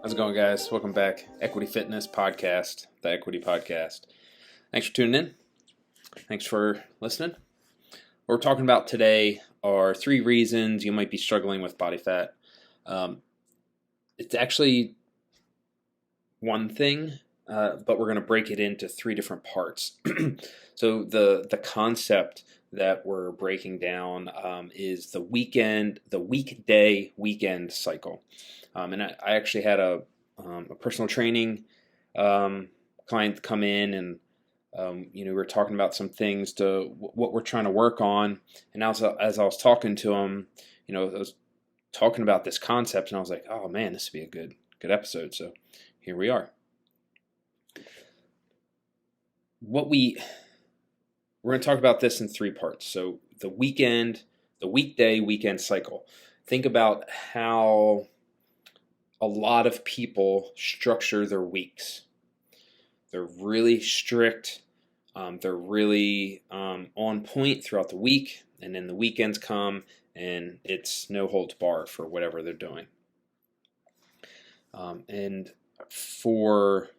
How's it going, guys? Welcome back. Equity Fitness Podcast, the Equity Podcast. Thanks for tuning in. Thanks for listening. What we're talking about today are 3 reasons you might be struggling with body fat. It's actually one thing, but we're going to break it into 3 different parts. So the concept that we're breaking down is the weekday-weekend cycle. And I actually had a personal training client come in, and we were talking about some things to what we're trying to work on. And as I was talking to him, I was talking about this concept, and I was like, oh man, this would be a good episode. So here we are. We're going to talk about this in 3 parts. So the weekday-weekend cycle. Think about how a lot of people structure their weeks. They're really strict. They're really on point throughout the week, and then the weekends come, and it's no holds bar for whatever they're doing. And for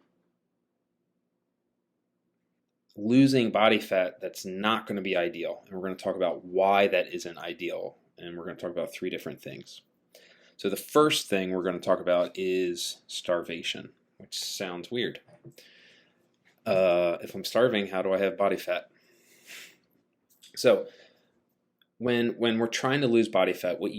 losing body fat, that's not going to be ideal. And we're going to talk about why that isn't ideal. And we're going to talk about 3 different things. So the first thing we're going to talk about is starvation, which sounds weird. If I'm starving, how do I have body fat? So when we're trying to lose body fat, what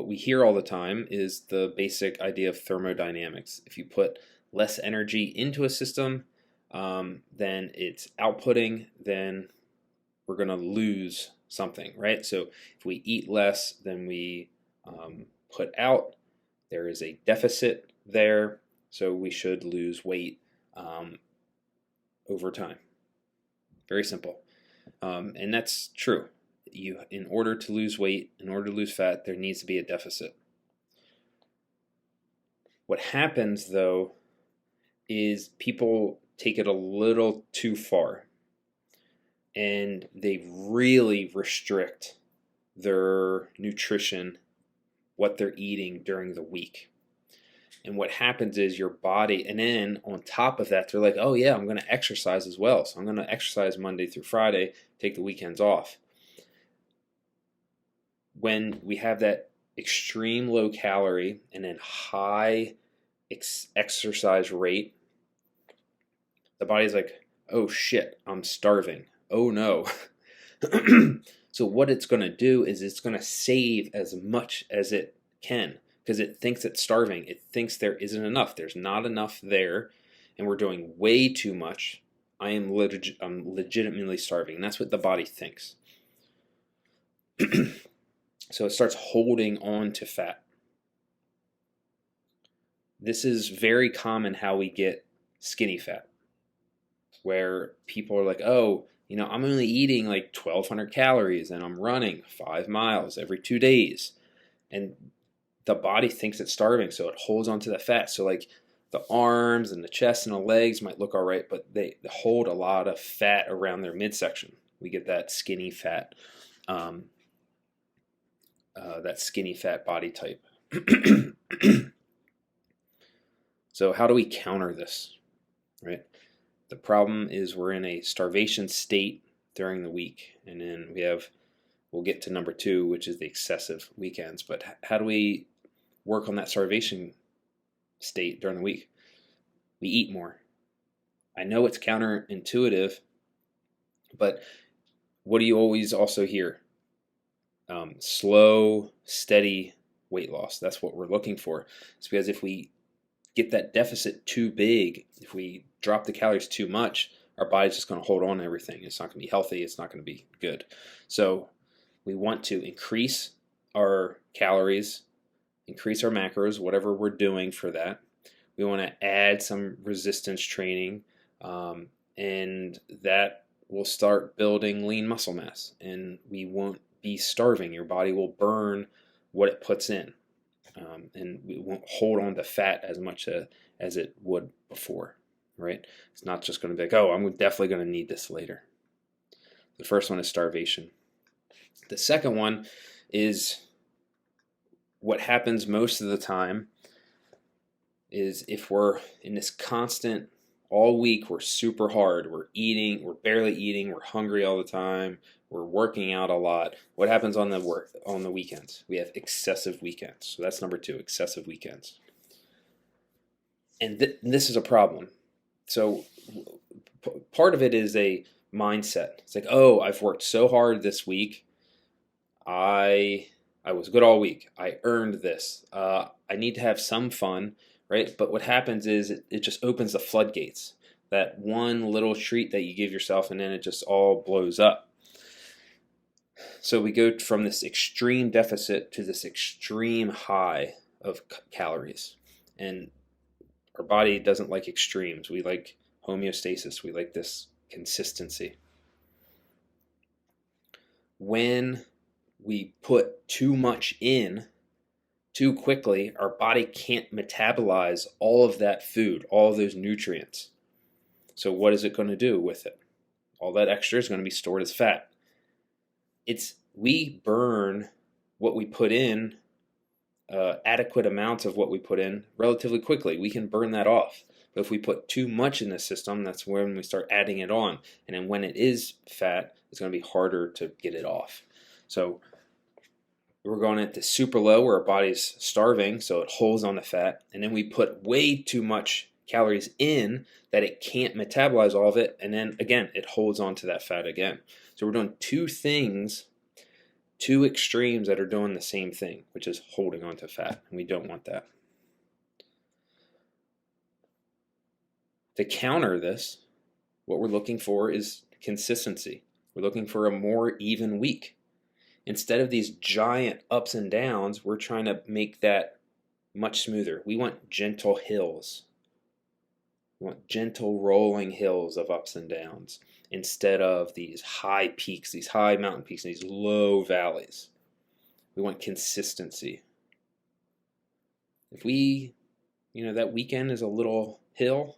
we hear all the time is the basic idea of thermodynamics. If you put less energy into a system, then it's outputting, then we're going to lose something, right? So if we eat less than we put out, there is a deficit there, so we should lose weight over time. Very simple. And that's true. In order to lose weight, in order to lose fat, there needs to be a deficit. What happens, though, is people take it a little too far, and they really restrict their nutrition, what they're eating during the week. And what happens is your body, and then on top of that, they're like, oh yeah, I'm going to exercise as well. So I'm going to exercise Monday through Friday, take the weekends off. When we have that extreme low calorie and then high exercise rate, the body's like, oh shit, I'm starving. Oh no. So what it's going to do is it's going to save as much as it can, because it thinks it's starving. It thinks there isn't enough. There's not enough there, and we're doing way too much. I'm legitimately starving. And that's what the body thinks. So it starts holding on to fat. This is very common how we get skinny fat, where people are like, oh, I'm only eating like 1,200 calories and I'm running 5 miles every 2 days. And the body thinks it's starving, so it holds onto the fat. So like the arms and the chest and the legs might look all right, but they hold a lot of fat around their midsection. We get that skinny fat, body type. So how do we counter this, right? The problem is we're in a starvation state during the week, and then we'll get to number 2, which is the excessive weekends. But how do we work on that starvation state during the week? We eat more. I know it's counterintuitive, but what do you always also hear? Slow, steady weight loss. That's what we're looking for. It's because if we get that deficit too big, if we drop the calories too much, our body's just going to hold on to everything. It's not going to be healthy. It's not going to be good. So we want to increase our calories, increase our macros, whatever we're doing for that. We want to add some resistance training, and that will start building lean muscle mass, and we won't be starving. Your body will burn what it puts in, and we won't hold on to fat as much as it would before, right? It's not just going to be like, oh, I'm definitely going to need this later. The first one is starvation. The second one is what happens most of the time is if we're in this constant, all week we're super hard, we're eating, we're barely eating, we're hungry all the time, we're working out a lot. What happens on the weekends? We have excessive weekends. So that's number 2, excessive weekends. And this is a problem. So part of it is a mindset. It's like, oh, I've worked so hard this week. I was good all week. I earned this. I need to have some fun, right? But what happens is it just opens the floodgates. That one little treat that you give yourself, and then it just all blows up. So we go from this extreme deficit to this extreme high of calories. And our body doesn't like extremes. We like homeostasis. We like this consistency. When we put too much in too quickly, our body can't metabolize all of that food, all of those nutrients. So what is it going to do with it? All that extra is going to be stored as fat. We burn what we put in, adequate amounts of what we put in relatively quickly. We can burn that off. But if we put too much in the system, that's when we start adding it on. And then when it is fat, it's going to be harder to get it off. So we're going at the super low where our body's starving, so it holds on to fat. And then we put way too much calories in that it can't metabolize all of it. And then again, it holds on to that fat again. So we're doing two things, two extremes that are doing the same thing, which is holding on to fat. And we don't want that. To counter this, what we're looking for is consistency. We're looking for a more even week. Instead of these giant ups and downs, we're trying to make that much smoother. We want gentle hills. We want gentle rolling hills of ups and downs instead of these high peaks, these high mountain peaks, and these low valleys. We want consistency. If that weekend is a little hill,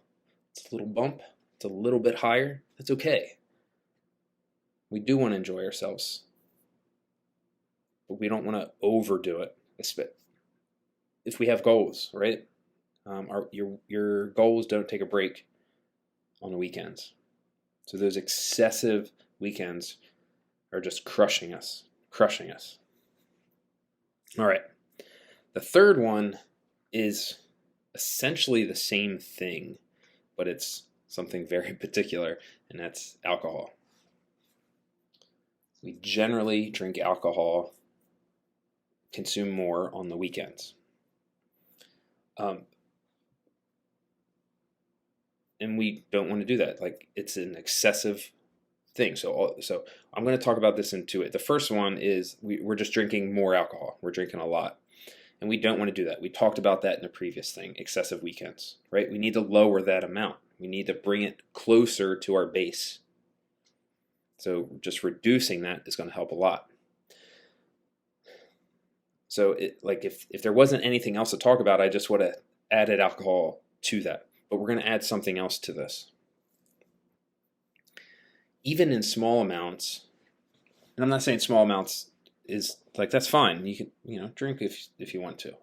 it's a little bump, it's a little bit higher, that's okay. We do want to enjoy ourselves, but we don't want to overdo it. If we have goals, right? Your goals don't take a break on the weekends. So those excessive weekends are just crushing us. All right. The third one is essentially the same thing, but it's something very particular, and that's alcohol. We generally drink alcohol, consume more on the weekends. And we don't want to do that. Like, it's an excessive thing. So I'm going to talk about this into it. The first one is we're just drinking more alcohol. We're drinking a lot. And we don't want to do that. We talked about that in the previous thing, excessive weekends, right? We need to lower that amount. We need to bring it closer to our base. So just reducing that is going to help a lot. So if there wasn't anything else to talk about, I just would have added alcohol to that. But we're going to add something else to this. Even in small amounts, and I'm not saying small amounts is like, that's fine. You can drink if you want to.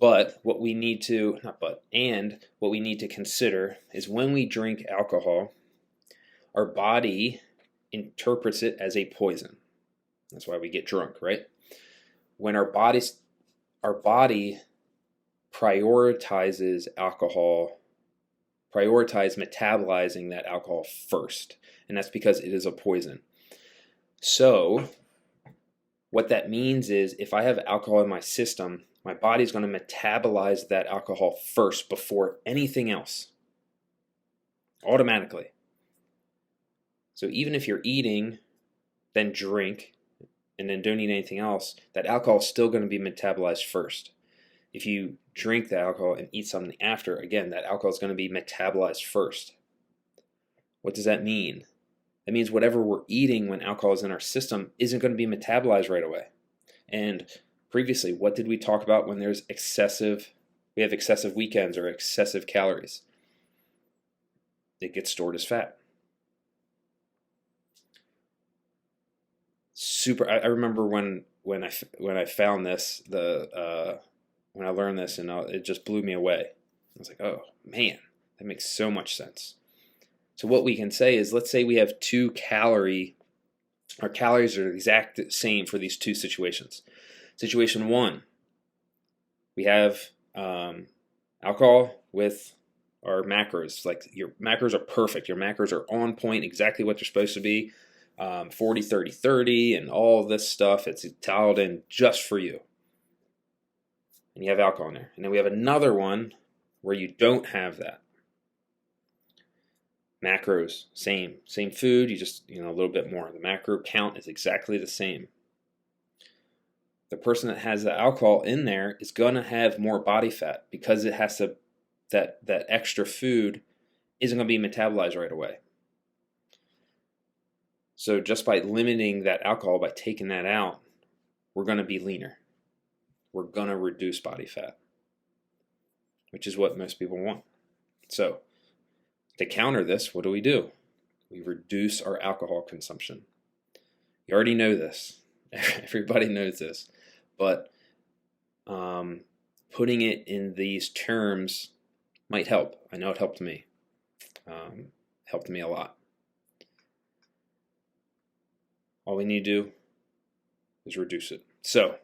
But what we need to what we need to consider is when we drink alcohol, our body interprets it as a poison. That's why we get drunk, right? When our body prioritizes metabolizing that alcohol first, and that's because it is a poison. So what that means is if I have alcohol in my system, my body's going to metabolize that alcohol first before anything else, automatically. So even if you're eating, then drink, and then don't eat anything else, that alcohol is still going to be metabolized first. If you drink the alcohol and eat something after, again, that alcohol is going to be metabolized first. What does that mean? That means whatever we're eating when alcohol is in our system isn't going to be metabolized right away. And previously, what did we talk about when we have excessive weekends or excessive calories? It gets stored as fat. I remember when I found this, when I learned this, and it just blew me away. I was like, oh man, that makes so much sense. So what we can say is, let's say we have our calories are the exact same for these two situations. Situation one, we have alcohol with our macros. Like, your macros are perfect. Your macros are on point, exactly what they're supposed to be. 40, 30, 30, and all this stuff. It's dialed in just for you. And you have alcohol in there. And then we have another one where you don't have that. Macros, same food, you just, a little bit more. The macro count is exactly the same. The person that has the alcohol in there is going to have more body fat because it has to, that extra food isn't going to be metabolized right away. So just by limiting that alcohol, by taking that out, we're going to be leaner. We're going to reduce body fat, which is what most people want. So to counter this, what do? We reduce our alcohol consumption. You already know this. Everybody knows this. But putting it in these terms might help. I know it helped me. Helped me a lot. All we need to do is reduce it. So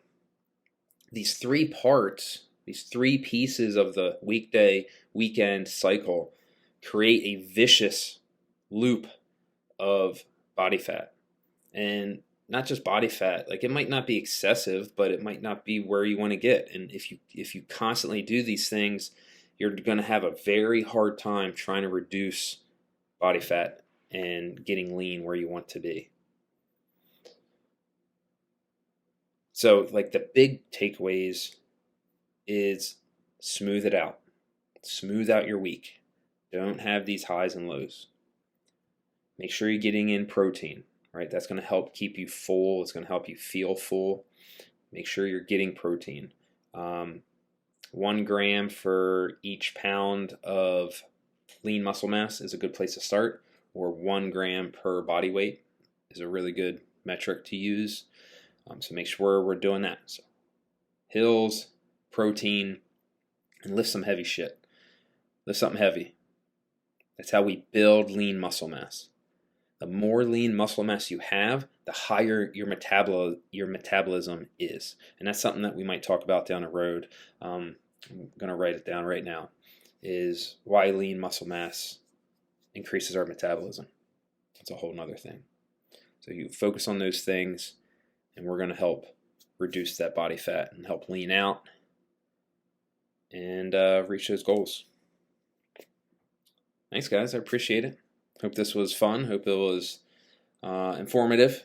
these three parts, these three pieces of the weekday-weekend cycle create a vicious loop of body fat. And not just body fat, like, it might not be excessive, but it might not be where you want to get. And if you constantly do these things, you're going to have a very hard time trying to reduce body fat and getting lean where you want to be. So, like, the big takeaways is smooth it out. Smooth out your week. Don't have these highs and lows. Make sure you're getting in protein, right? That's going to help keep you full. It's going to help you feel full. Make sure you're getting protein. 1 gram for each pound of lean muscle mass is a good place to start, or 1 gram per body weight is a really good metric to use. So make sure we're doing that. So hills, protein, and lift some heavy shit. Lift something heavy. That's how we build lean muscle mass. The more lean muscle mass you have, the higher your metabolism is. And that's something that we might talk about down the road. I'm going to write it down right now, is why lean muscle mass increases our metabolism. That's a whole nother thing. So you focus on those things, and we're going to help reduce that body fat and help lean out and reach those goals. Thanks, guys. I appreciate it. Hope this was fun. Hope it was informative.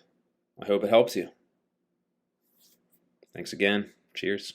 I hope it helps you. Thanks again. Cheers.